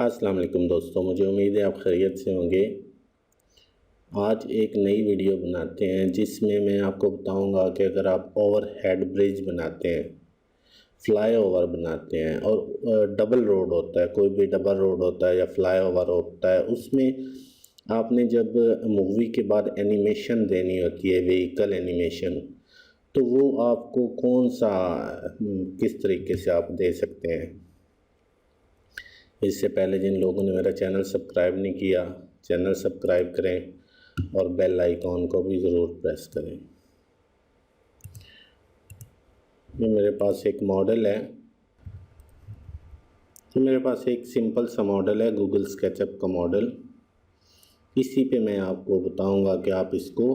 अस्सलाम वालेकुम दोस्तों, मुझे उम्मीद है आप खैरियत से होंगे। आज एक नई वीडियो बनाते हैं जिसमें मैं आपको बताऊंगा कि अगर आप ओवरहेड ब्रिज बनाते हैं, फ्लाईओवर बनाते हैं और डबल रोड होता है, कोई भी डबल रोड होता है या फ्लाईओवर होता है, उसमें आपने जब मूवी के बाद एनिमेशन देनी होती है, व्हीकल एनिमेशन, तो वो आपको कौन सा किस तरीके से आप दे सकते हैं। इससे पहले जिन लोगों ने मेरा चैनल सब्सक्राइब नहीं किया, चैनल सब्सक्राइब करें और बेल आइकॉन को भी ज़रूर प्रेस करें। ये मेरे पास एक मॉडल है, तो मेरे पास एक सिंपल सा मॉडल है, गूगल स्केचअप का मॉडल। इसी पे मैं आपको बताऊंगा कि आप इसको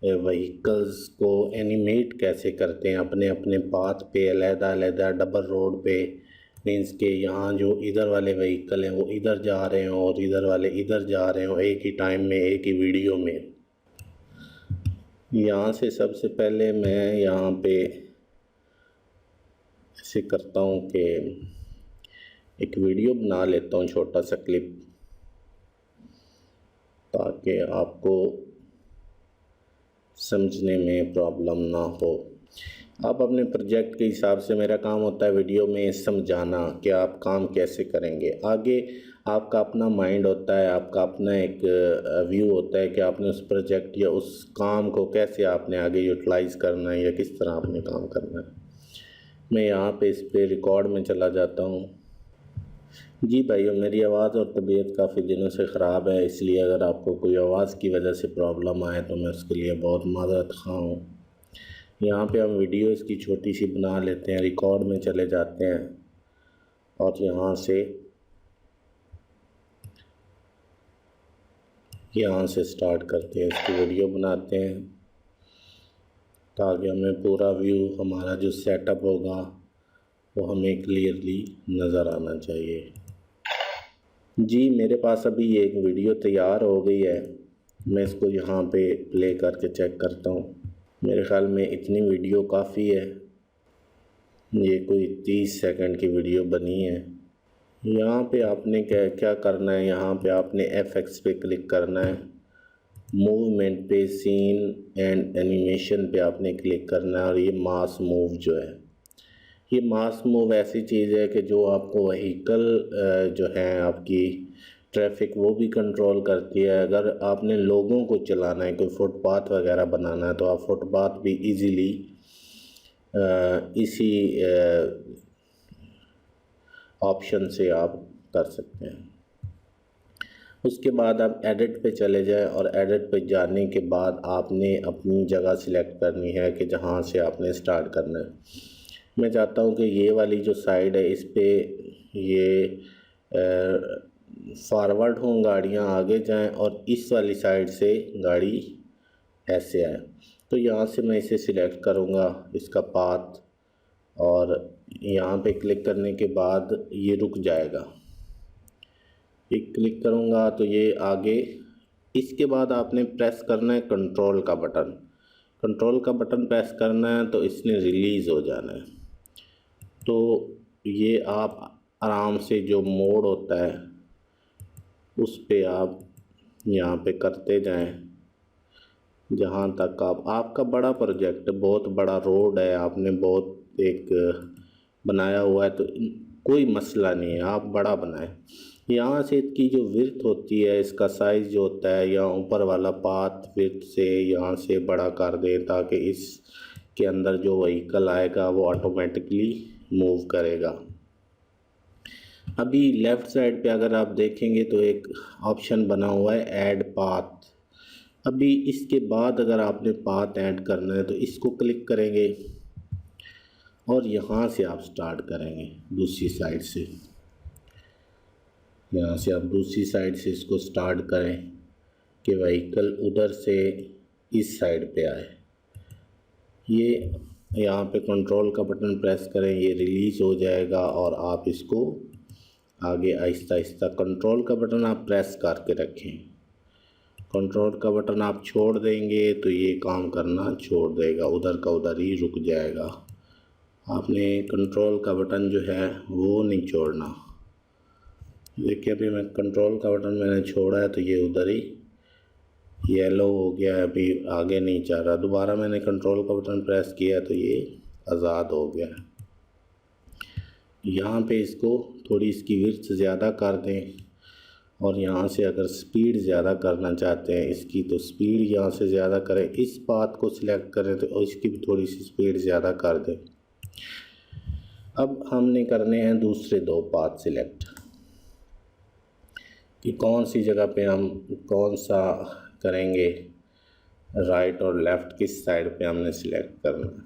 व्हीकल्स को एनिमेट कैसे करते हैं अपने अपने पाथ पे, अलग-अलग डबल रोड पे। मीन्स के यहाँ जो इधर वाले व्हीकल हैं वो इधर जा रहे हों और इधर वाले इधर जा रहे हों एक ही टाइम में, एक ही वीडियो में। यहाँ से सबसे पहले मैं यहाँ पे ऐसे करता हूँ कि एक वीडियो बना लेता हूँ, छोटा सा क्लिप, ताकि आपको समझने में प्रॉब्लम ना हो। आप अपने प्रोजेक्ट के हिसाब से, मेरा काम होता है वीडियो में समझाना कि आप काम कैसे करेंगे। आगे आपका अपना माइंड होता है, आपका अपना एक व्यू होता है कि आपने उस प्रोजेक्ट या उस काम को कैसे आपने आगे यूटिलाइज़ करना है या किस तरह आपने काम करना है। मैं यहाँ पे इस पर रिकॉर्ड में चला जाता हूँ। जी भाइयों, मेरी आवाज़ और तबीयत काफ़ी दिनों से ख़राब है, इसलिए अगर आपको कोई आवाज़ की वजह से प्रॉब्लम आए तो मैं उसके लिए बहुत माज़रत ख़्वाह हूँ। यहाँ पे हम वीडियो इसकी छोटी सी बना लेते हैं, रिकॉर्ड में चले जाते हैं और यहाँ से स्टार्ट करते हैं, इसकी वीडियो बनाते हैं ताकि हमें पूरा व्यू, हमारा जो सेटअप होगा वो हमें क्लियरली नज़र आना चाहिए। जी, मेरे पास अभी ये एक वीडियो तैयार हो गई है, मैं इसको यहाँ पे प्ले करके चेक करता हूँ। मेरे ख़्याल में इतनी वीडियो काफ़ी है, ये कोई 30 सेकंड की वीडियो बनी है। यहाँ पे आपने क्या करना है, यहाँ पे आपने FX पे क्लिक करना है, मूवमेंट पे, सीन एंड एनिमेशन पे आपने क्लिक करना है और ये मास मूव जो है, ये मास मूव ऐसी चीज़ है कि जो आपको व्हीकल जो है आपकी ट्रैफिक वो भी कंट्रोल करती है। अगर आपने लोगों को चलाना है, कोई फुटपाथ वगैरह बनाना है, तो आप फुटपाथ भी इजीली इसी ऑप्शन से आप कर सकते हैं। उसके बाद आप एडिट पे चले जाएं और एडिट पे जाने के बाद आपने अपनी जगह सिलेक्ट करनी है कि जहाँ से आपने स्टार्ट करना है। मैं चाहता हूँ कि ये वाली जो साइड है इस पे ये फॉरवर्ड हों, गाड़ियाँ आगे जाएं और इस वाली साइड से गाड़ी ऐसे आए। तो यहाँ से मैं इसे सिलेक्ट करूँगा, इसका पाथ, और यहाँ पे क्लिक करने के बाद ये रुक जाएगा। एक क्लिक करूँगा तो ये आगे। इसके बाद आपने प्रेस करना है कंट्रोल का बटन। कंट्रोल का बटन प्रेस करना है तो इसने रिलीज़ हो जाना है। तो ये आप आराम से जो मोड होता है उस पे आप यहाँ पे करते जाएं जहाँ तक आपका बड़ा प्रोजेक्ट, बहुत बड़ा रोड है, आपने बहुत एक बनाया हुआ है, तो कोई मसला नहीं है, आप बड़ा बनाएं। यहाँ से इसकी जो विड्थ होती है, इसका साइज़ जो होता है, या ऊपर वाला पाथ विड्थ से यहाँ से बड़ा कर दें ताकि इसके अंदर जो व्हीकल आएगा वो ऑटोमेटिकली मूव करेगा। अभी लेफ़्ट साइड पे अगर आप देखेंगे तो एक ऑप्शन बना हुआ है ऐड पाथ। अभी इसके बाद अगर आपने पाथ ऐड करना है तो इसको क्लिक करेंगे और यहाँ से आप स्टार्ट करेंगे दूसरी साइड से। यहाँ से आप दूसरी साइड से इसको स्टार्ट करें कि व्हीकल उधर से इस साइड पे आए। ये यहाँ पे कंट्रोल का बटन प्रेस करें, ये रिलीज़ हो जाएगा और आप इसको आगे आहिस्ता आहिस्ता, कंट्रोल का बटन आप प्रेस करके रखें। कंट्रोल का बटन आप छोड़ देंगे तो ये काम करना छोड़ देगा, उधर का उधर ही रुक जाएगा। आपने कंट्रोल का बटन जो है वो नहीं छोड़ना। देखिए अभी मैं कंट्रोल का बटन मैंने छोड़ा है तो ये उधर ही येलो हो गया है, अभी आगे नहीं जा रहा। दोबारा मैंने कंट्रोल का बटन प्रेस किया तो ये आज़ाद हो गया है। यहाँ पे इसको थोड़ी इसकी विड्थ ज़्यादा कर दें, और यहाँ से अगर स्पीड ज़्यादा करना चाहते हैं इसकी तो स्पीड यहाँ से ज़्यादा करें। इस बात को सिलेक्ट करें तो इसकी भी थोड़ी सी स्पीड ज़्यादा कर दें। अब हमने करने हैं दूसरे दो पाथ सिलेक्ट कि कौन सी जगह पे हम कौन सा करेंगे, राइट और लेफ़्ट किस साइड पे हमने सिलेक्ट करना है।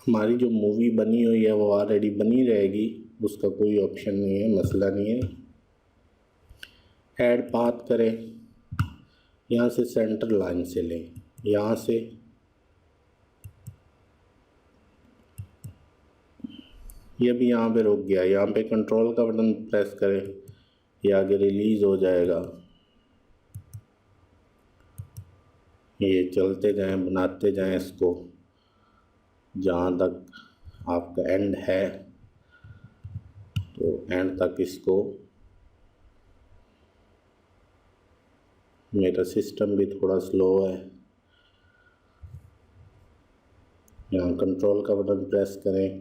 हमारी जो मूवी बनी हुई है वो ऑलरेडी बनी रहेगी, उसका कोई ऑप्शन नहीं है, मसला नहीं है। ऐड पाथ करें, यहाँ से सेंटर लाइन से लें, यहाँ से ये भी यहाँ पे रुक गया। यहाँ पे कंट्रोल का बटन प्रेस करें, ये आगे रिलीज़ हो जाएगा। ये चलते जाएं, बनाते जाएं इसको जहाँ तक आपका एंड है, तो एंड तक इसको। मेरा सिस्टम भी थोड़ा स्लो है। यहाँ कंट्रोल का बटन प्रेस करें,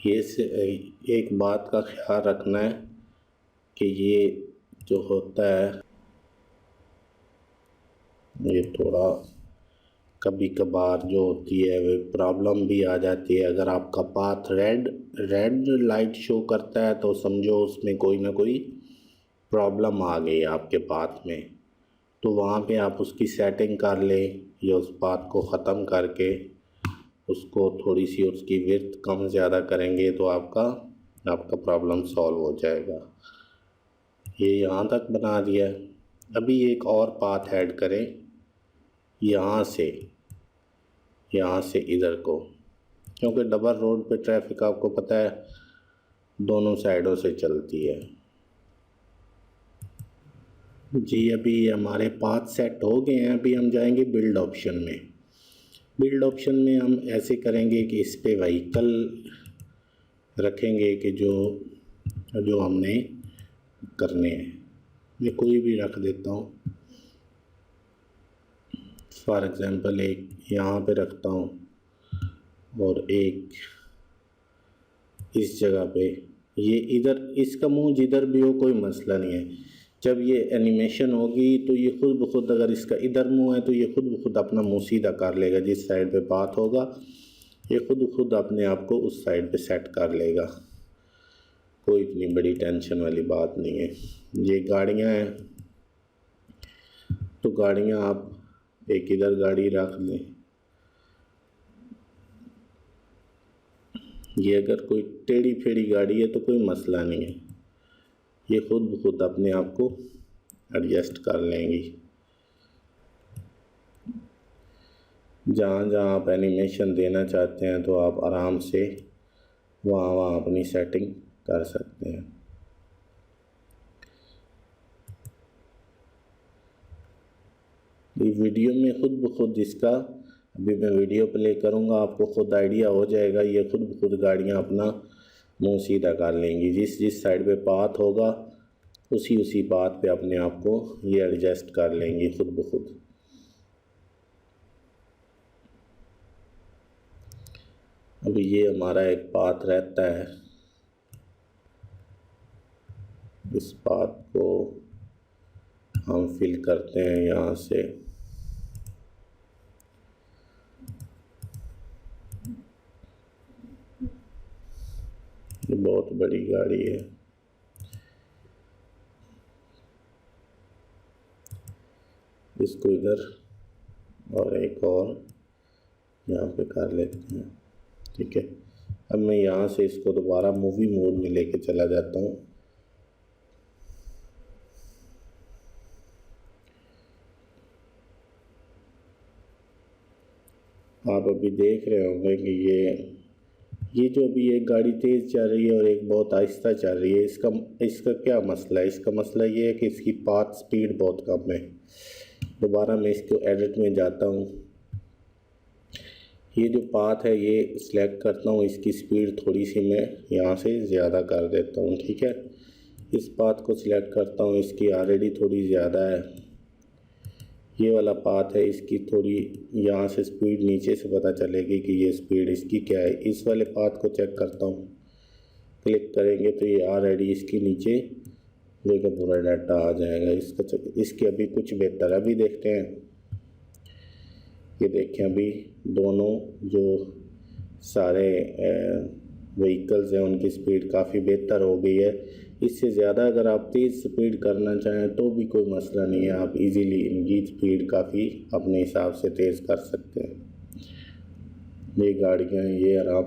ये से एक बात का ख्याल रखना है कि ये जो होता है ये थोड़ा कभी कभार जो होती है वो प्रॉब्लम भी आ जाती है। अगर आपका पाथ रेड लाइट शो करता है तो समझो उसमें कोई ना कोई प्रॉब्लम आ गई आपके पाथ में, तो वहाँ पे आप उसकी सेटिंग कर लें या उस पाथ को ख़त्म करके उसको थोड़ी सी उसकी विड्थ कम ज़्यादा करेंगे तो आपका प्रॉब्लम सॉल्व हो जाएगा। ये यहाँ तक बना दिया। अभी एक और पाथ ऐड करें, यहाँ से इधर को, क्योंकि डबल रोड पे ट्रैफिक आपको पता है दोनों साइडों से चलती है। जी अभी हमारे पाथ सेट हो गए हैं। अभी हम जाएंगे बिल्ड ऑप्शन में। बिल्ड ऑप्शन में हम ऐसे करेंगे कि इस पे व्हीकल रखेंगे कि जो हमने करने हैं। मैं कोई भी रख देता हूँ, फॉर एग्ज़ाम्पल एक यहाँ पे रखता हूँ और एक इस जगह पे। ये इधर इसका मुंह जिधर भी हो कोई मसला नहीं है। जब ये एनिमेशन होगी तो ये खुद ब खुद, अगर इसका इधर मुंह है तो ये खुद ब खुद अपना मुंह सीधा कर लेगा। जिस साइड पे बात होगा ये खुद अपने आप को उस साइड पे सेट कर लेगा। कोई इतनी बड़ी टेंशन वाली बात नहीं है। ये गाड़ियाँ हैं तो गाड़ियाँ आप एक इधर गाड़ी रख लें। ये अगर कोई टेढ़ी फेढ़ी गाड़ी है तो कोई मसला नहीं है, ये खुद ब खुद अपने आप को एडजस्ट कर लेंगी। जहाँ जहाँ आप एनिमेशन देना चाहते हैं तो आप आराम से वहाँ अपनी सेटिंग कर सकते हैं। ये वीडियो में खुद ब खुद इसका, अभी मैं वीडियो प्ले करूँगा आपको खुद आइडिया हो जाएगा। ये खुद ब खुद गाड़ियाँ अपना मुंह सीधा कर लेंगी। जिस साइड पे पाथ होगा उसी पाथ पे अपने आप को ये एडजस्ट कर लेंगी खुद ब खुद। अभी ये हमारा एक पाथ रहता है, इस पाथ को हम फिल करते हैं यहाँ से। ये बहुत बड़ी गाड़ी है, इसको इधर और एक और यहाँ पे कर लेते हैं। ठीक है, अब मैं यहाँ से इसको दोबारा मूवी मोड में लेके चला जाता हूँ। आप अभी देख रहे होंगे कि ये जो अभी एक गाड़ी तेज़ चल रही है और एक बहुत आहिस्ता चल रही है, इसका क्या मसला है? इसका मसला ये है कि इसकी पाथ स्पीड बहुत कम है। दोबारा मैं इसको एडिट में जाता हूँ, ये जो पाथ है ये सिलेक्ट करता हूँ, इसकी स्पीड थोड़ी सी मैं यहाँ से ज़्यादा कर देता हूँ, ठीक है। इस पाथ को सिलेक्ट करता हूँ, इसकी ऑलरेडी थोड़ी ज़्यादा है। ये वाला पाथ है, इसकी थोड़ी यहाँ से स्पीड नीचे से पता चलेगी कि ये स्पीड इसकी क्या है। इस वाले पाथ को चेक करता हूँ, क्लिक करेंगे तो ये ऑलरेडी इसकी नीचे देखो पूरा डाटा आ जाएगा। इसके अभी कुछ बेहतर अभी देखते हैं। ये देखें अभी दोनों जो सारे व्हीकल्स हैं उनकी स्पीड काफ़ी बेहतर हो गई है। इससे ज़्यादा अगर आप तेज़ स्पीड करना चाहें तो भी कोई मसला नहीं है, आप इजीली इनकी स्पीड काफ़ी अपने हिसाब से तेज़ कर सकते हैं। ये गाड़ियाँ ये आराम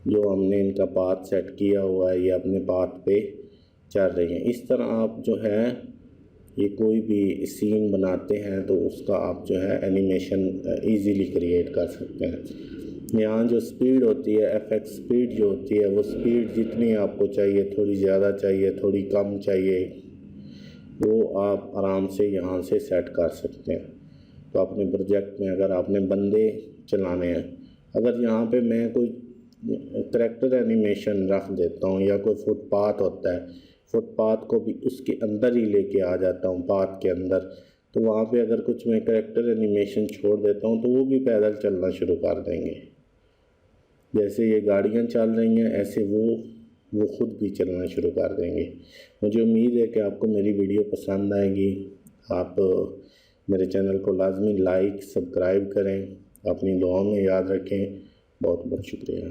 जो हमने इनका पाथ सेट किया हुआ है ये अपने पाथ पे चल रही हैं। इस तरह आप जो है ये कोई भी सीन बनाते हैं तो उसका आप जो है एनिमेशन इजीली क्रिएट कर सकते हैं। यहाँ जो स्पीड होती है FX स्पीड जो होती है वो स्पीड जितनी आपको चाहिए, थोड़ी ज़्यादा चाहिए, थोड़ी कम चाहिए, वो आप आराम से यहाँ से सेट कर सकते हैं। तो अपने प्रोजेक्ट में अगर आपने बंदे चलाने हैं, अगर यहाँ पे मैं कोई करैक्टर एनिमेशन रख देता हूँ या कोई फुटपाथ होता है, फुटपाथ को भी उसके अंदर ही लेके आ जाता हूँ पाथ के अंदर, तो वहाँ पे अगर कुछ मैं करैक्टर एनिमेशन छोड़ देता हूँ तो वो भी पैदल चलना शुरू कर देंगे। जैसे ये गाड़ियाँ चल रही हैं ऐसे वो खुद भी चलना शुरू कर देंगे। मुझे उम्मीद है कि आपको मेरी वीडियो पसंद आएगी। आप मेरे चैनल को लाजमी लाइक सब्सक्राइब करें, अपनी दुआओं में याद रखें। बहुत बहुत शुक्रिया।